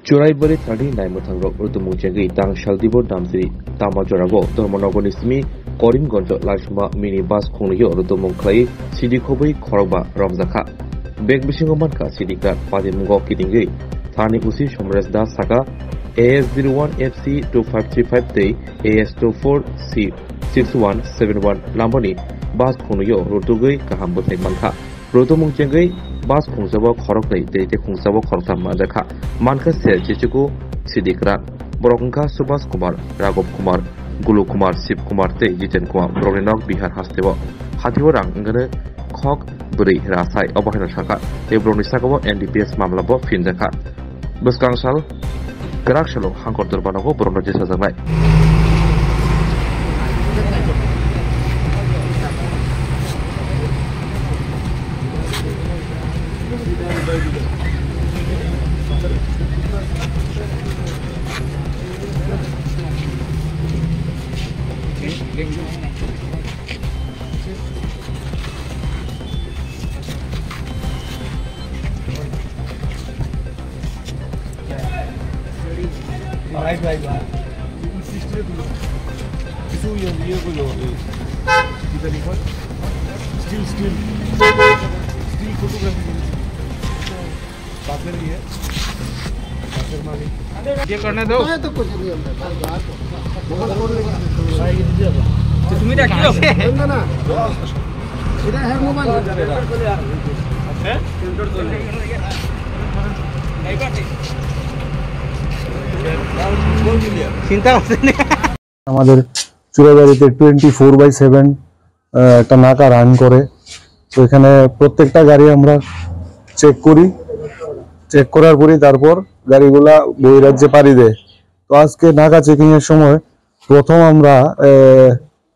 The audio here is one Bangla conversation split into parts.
Churaibari thani naimotang rok rutumung jenggi tang shaldibo damsiri tama jorago Dharmanagoni simi Korimganj Laisuma mini bus khungyo rutumung khlai sidi khobai khorba romjaka beg bisingo manka sidika padimungo kidingi thani usi Somres Das saka AS01 FC 2535 tei AS24 C 6171 lamboni bus khungyo rutugui kaham buthai manka rutumung jenggi bus khungsabo khorok nei tei khungsabo khortam majaka manka se chichuku sidikra borokngka Subhas Kumar Raghov Kumar Gulu Kumar Shiv Kumar tei Jiten Kumar Brorinok Bihar hastebo hatibo rang ngene khok buri rasai obahina saka tei broni sakabo NDPS mamlabo finjaka buskangsal geraksalo hangkor durbanago brono jesa jangnai Baik. Itu yang dia punya kita lihat still fotografi partner ही है पार्टनर मालिक ये करने दो मैं तो कुछ नहीं होता तो तुम्हें क्या किया ना इधर है मोबाइल है চিন্তা করছেন আমাদের চুরাবাড়িতে 24/7 একটা নাকা রান করে তো এখানে প্রত্যেকটা গাড়ি আমরা চেক করার পরে তারপর গাড়িগুলা বহিরাজ্যে পাড়ি দেয় তো আজকে নাকা চেকিং এর সময় প্রথম আমরা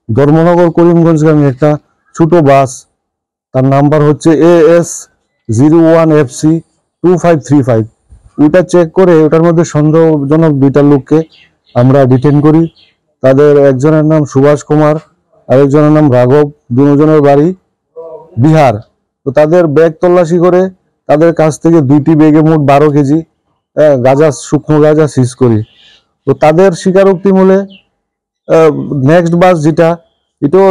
ধর্মনগর করিমগঞ্জগামী একটা ছোট বাস তার নাম্বার হচ্ছে AS01 FC 2535 ওটা চেক করে ওটার মধ্যে সন্দেহজনক দুইটা লোককে আমরা ডিটেইন করি তাদের একজনের নাম সুভাষ কুমার আর একজনের নাম রাঘব দুজনের বাড়ি বিহার তো তাদের ব্যাগ তল্লাশি করে তাদের কাছ থেকে দুইটি ব্যাগে মোট 12 কেজি গাঁজা শুকনো গাঁজা সিজ করি তো তাদের স্বীকারোক্তি মূলে নেক্সট বাস যেটা এটাও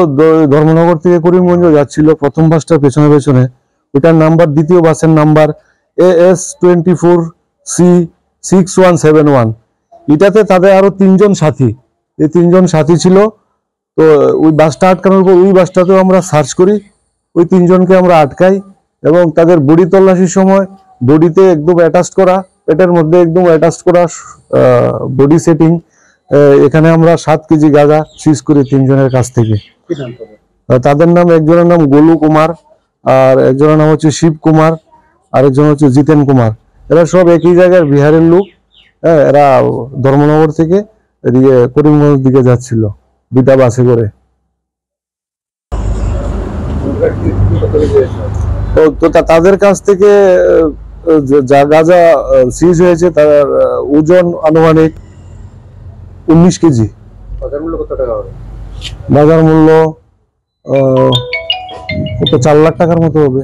ধর্মনগর থেকে করিমগঞ্জ যাচ্ছিল প্রথম বাসটার পেছনে ওটার নাম্বার দ্বিতীয় বাসের নাম্বার AS24 C 6171 এটাতে তাদের আরো তিনজন সাথী এই তিনজন সাথী ছিল তো ওই বাসটা আটকানোর পর ওই বাসটাতেও আমরা সার্চ করি ওই তিনজনকে আমরা আটকাই এবং তাদের বডি তল্লাশির সময় বডিতে একদম অ্যাটাচ করা পেটের মধ্যে একদম অ্যাটাচ করা বডি সেটিং এখানে আমরা 7 কেজি গাঁজা সিজ করি তিনজনের কাছ থেকে তাদের নাম একজনের নাম গোলু কুমার আর একজনের নাম হচ্ছে শিব কুমার আরেকজন হচ্ছে জিতেন কুমার এরা সব একই জায়গার বিহারের লোক এরা ধর্মনগর থেকে এদিকে করিমগঞ্জ দিকে যাচ্ছিল দুটা বাসে করে তো তাদের কাছ থেকে যা গাঁজা সিজ হয়েছে তার ওজন আনুমানিক 19 কেজি বাজার মূল্য কত টাকা হবে বাজার মূল্য 4 লাখ টাকার মতো হবে